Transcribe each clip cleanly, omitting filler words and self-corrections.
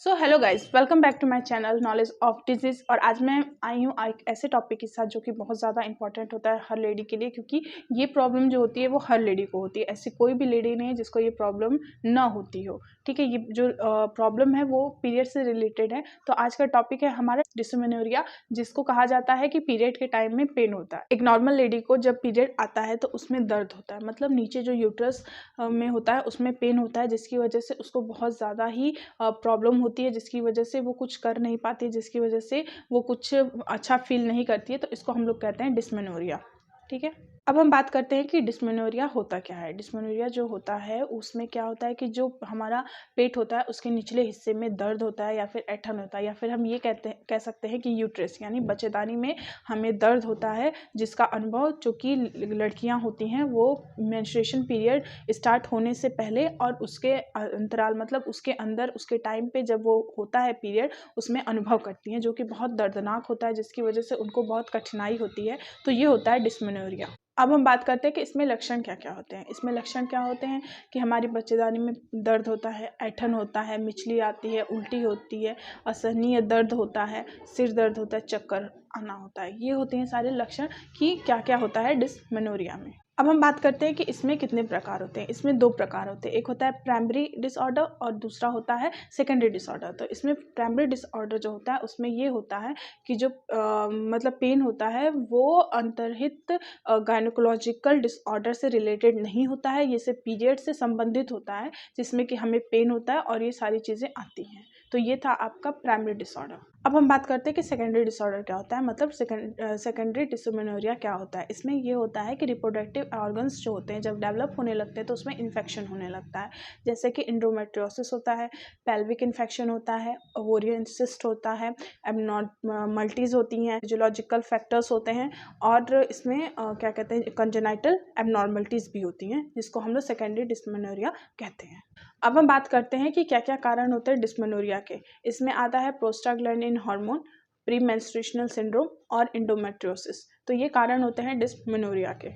So hello guys, welcome back to my channel knowledge of disease. और आज मैं आई हूँ एक ऐसे टॉपिक के साथ जो कि बहुत ज़्यादा इंपॉर्टेंट होता है हर लेडी के लिए, क्योंकि ये प्रॉब्लम जो होती है वो हर लेडी को होती है। ऐसी कोई भी लेडी नहीं है जिसको ये प्रॉब्लम ना होती हो। ठीक है, ये जो प्रॉब्लम है वो पीरियड से रिलेटेड है। तो आज का टॉपिक है हमारा डिस्मेनोरिया, जिसको कहा जाता है कि पीरियड के टाइम में पेन होता है। एक नॉर्मल लेडी को जब पीरियड आता है तो उसमें दर्द होता है, मतलब नीचे जो यूट्रस में होता है उसमें पेन होता है, जिसकी वजह से उसको बहुत ज़्यादा ही प्रॉब्लम होती है, जिसकी वजह से वो कुछ कर नहीं पाती, जिसकी वजह से वो कुछ अच्छा फील नहीं करती है। तो इसको हम लोग कहते हैं डिस्मेनोरिया। ठीक है, अब हम बात करते हैं कि डिस्मेनोरिया होता क्या है। डिस्मेनोरिया जो होता है उसमें क्या होता है कि जो हमारा पेट होता है उसके निचले हिस्से में दर्द होता है, या फिर ऐंठन होता है, या फिर हम ये कह सकते हैं कि यूट्रस यानी बच्चेदानी में हमें दर्द होता है, जिसका अनुभव जो कि लड़कियां होती हैं वो मेंस्ट्रुएशन पीरियड स्टार्ट होने से पहले और उसके अंतराल, मतलब उसके अंदर उसके टाइम पे जब वो होता है पीरियड, उसमें अनुभव करती हैं, जो कि बहुत दर्दनाक होता है, जिसकी वजह से उनको बहुत कठिनाई होती है। तो ये होता है डिस्मेनोरिया। अब हम बात करते हैं कि इसमें लक्षण क्या क्या होते हैं। इसमें लक्षण क्या होते हैं कि हमारी बच्चेदानी में दर्द होता है, ऐंठन होता है, मिचली आती है, उल्टी होती है, असहनीय दर्द होता है, सिर दर्द होता है, चक्कर आना होता है। ये होते हैं सारे लक्षण कि क्या क्या होता है डिस्मेनोरिया में। अब हम बात करते हैं कि इसमें कितने प्रकार होते हैं। इसमें दो प्रकार होते हैं, एक होता है प्राइमरी डिसऑर्डर और दूसरा होता है सेकेंडरी डिसऑर्डर। तो इसमें प्राइमरी डिसऑर्डर जो होता है उसमें ये होता है कि जो मतलब पेन होता है वो अंतर्हित गायनोकोलॉजिकल डिसऑर्डर से रिलेटेड नहीं होता है, ये सिर्फ पीरियड से संबंधित होता है, जिसमें कि हमें पेन होता है और ये सारी चीज़ें आती हैं। तो ये था आपका प्राइमरी डिसऑर्डर। अब हम बात करते हैं कि सेकेंडरी डिसऑर्डर क्या होता है, मतलब सेकेंडरी डिस्मेनोरिया क्या होता है। इसमें ये होता है कि रिप्रोडक्टिव ऑर्गन्स जो होते हैं जब डेवलप होने लगते हैं तो उसमें इन्फेक्शन होने लगता है, जैसे कि इंडोमेट्रियोसिस होता है, पेल्विक इन्फेक्शन होता है, ओवेरियन सिस्ट होता है, एबनॉर्मलिटीज़ होती हैं, फिजियोलॉजिकल फैक्टर्स होते हैं, और इसमें क्या कहते हैं कंजेनाइटल एबनॉर्मलिटीज़ भी होती हैं, जिसको हम लोग सेकेंडरी डिस्मेनोरिया कहते हैं। अब हम बात करते हैं कि क्या क्या कारण होते हैं डिस्मेनोरिया के। इसमें आता है प्रोस्टाग्लैंडिन हार्मोन, प्री मेंस्ट्रुएशनल सिंड्रोम और इंडोमेट्रियोसिस। तो ये कारण होते हैं डिस्मेनोरिया के।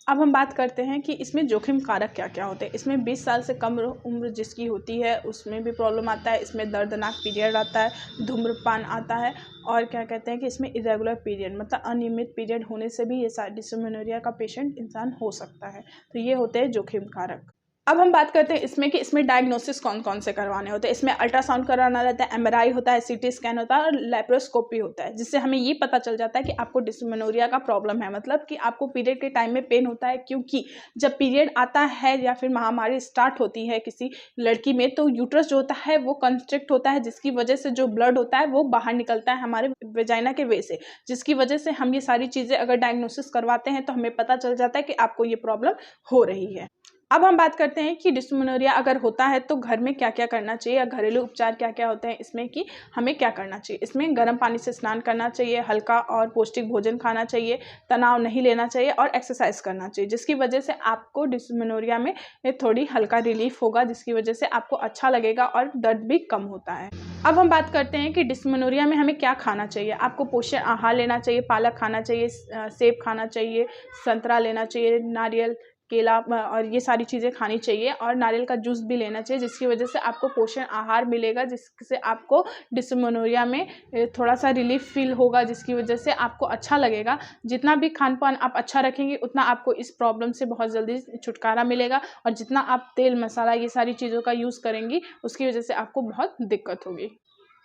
अब हम बात करते हैं कि इसमें जोखिम कारक क्या क्या होते हैं। इसमें 20 साल से कम उम्र जिसकी होती है उसमें भी प्रॉब्लम आता है। इसमें दर्दनाक पीरियड आता है, धूम्रपान आता है, और क्या कहते हैं कि इसमें इरेगुलर पीरियड मतलब अनियमित पीरियड होने से भी ये डिस्मेनोरिया का पेशेंट इंसान हो सकता है। तो ये होते हैं जोखिम कारक। अब हम बात करते हैं इसमें कि इसमें डायग्नोसिस कौन कौन से करवाने होते हैं। इसमें अल्ट्रासाउंड कराना रहता है, एमआरआई होता है, सीटी स्कैन होता है और लैप्रोस्कोपी होता है, जिससे हमें ये पता चल जाता है कि आपको डिस्मेनोरिया का प्रॉब्लम है, मतलब कि आपको पीरियड के टाइम में पेन होता है। क्योंकि जब पीरियड आता है या फिर महामारी स्टार्ट होती है किसी लड़की में, तो यूट्रस जो होता है वो कंस्ट्रिक्ट होता है, जिसकी वजह से जो ब्लड होता है वो बाहर निकलता है हमारे वेजाइना के वे से, जिसकी वजह से हम ये सारी चीज़ें अगर डायग्नोसिस करवाते हैं तो हमें पता चल जाता है कि आपको ये प्रॉब्लम हो रही है। अब हम बात करते हैं कि डिस्मेनोरिया अगर होता है तो घर में क्या क्या करना चाहिए, या घरेलू उपचार क्या क्या होते हैं इसमें कि हमें क्या करना चाहिए। इसमें गर्म पानी से स्नान करना चाहिए, हल्का और पौष्टिक भोजन खाना चाहिए, तनाव नहीं लेना चाहिए और एक्सरसाइज करना चाहिए, जिसकी वजह से आपको डिस्मेनोरिया में थोड़ी हल्का रिलीफ होगा, जिसकी वजह से आपको अच्छा लगेगा और दर्द भी कम होता है। अब हम बात करते हैं कि डिस्मेनोरिया में हमें क्या खाना चाहिए। आपको पोषण आहार लेना चाहिए, पालक खाना चाहिए, सेब खाना चाहिए, संतरा लेना चाहिए, नारियल, केला और ये सारी चीज़ें खानी चाहिए, और नारियल का जूस भी लेना चाहिए, जिसकी वजह से आपको पोषण आहार मिलेगा, जिससे आपको डिस्मेनोरिया में थोड़ा सा रिलीफ फील होगा, जिसकी वजह से आपको अच्छा लगेगा। जितना भी खान पान आप अच्छा रखेंगे उतना आपको इस प्रॉब्लम से बहुत जल्दी छुटकारा मिलेगा, और जितना आप तेल मसाला ये सारी चीज़ों का यूज़ करेंगी उसकी वजह से आपको बहुत दिक्कत होगी।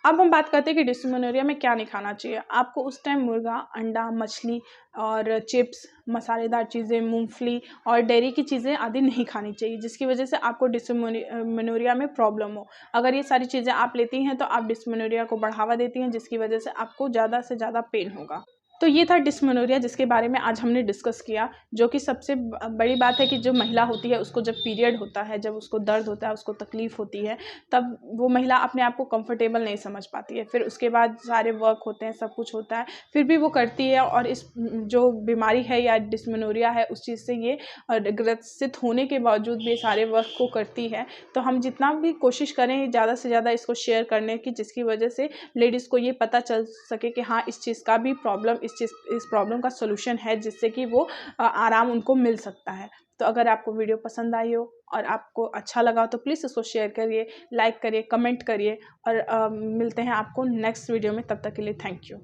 अब हम बात करते हैं कि डिस्मेनोरिया में क्या नहीं खाना चाहिए। आपको उस टाइम मुर्गा, अंडा, मछली और चिप्स, मसालेदार चीज़ें, मूंगफली और डेयरी की चीज़ें आदि नहीं खानी चाहिए, जिसकी वजह से आपको डिस्मेनोरिया में प्रॉब्लम हो। अगर ये सारी चीज़ें आप लेती हैं तो आप डिस्मेनोरिया को बढ़ावा देती हैं, जिसकी वजह से आपको ज़्यादा से ज़्यादा पेन होगा। तो ये था डिस्मेनोरिया, जिसके बारे में आज हमने डिस्कस किया। जो कि सबसे बड़ी बात है कि जो महिला होती है उसको जब पीरियड होता है, जब उसको दर्द होता है, उसको तकलीफ़ होती है, तब वो महिला अपने आप को कंफर्टेबल नहीं समझ पाती है। फिर उसके बाद सारे वर्क होते हैं, सब कुछ होता है, फिर भी वो करती है, और इस जो बीमारी है या डिस्मेनोरिया है उस चीज़ से ये ग्रसित होने के बावजूद भी सारे वर्क को करती है। तो हम जितना भी कोशिश करें ज़्यादा से ज़्यादा इसको शेयर करने की, जिसकी वजह से लेडीज़ को ये पता चल सके कि हाँ, इस चीज़ का भी प्रॉब्लम, इस प्रॉब्लम का सॉल्यूशन है, जिससे कि वो आराम उनको मिल सकता है। तो अगर आपको वीडियो पसंद आई हो और आपको अच्छा लगा तो प्लीज़ इसको शेयर करिए, लाइक करिए, कमेंट करिए और मिलते हैं आपको नेक्स्ट वीडियो में। तब तक के लिए थैंक यू।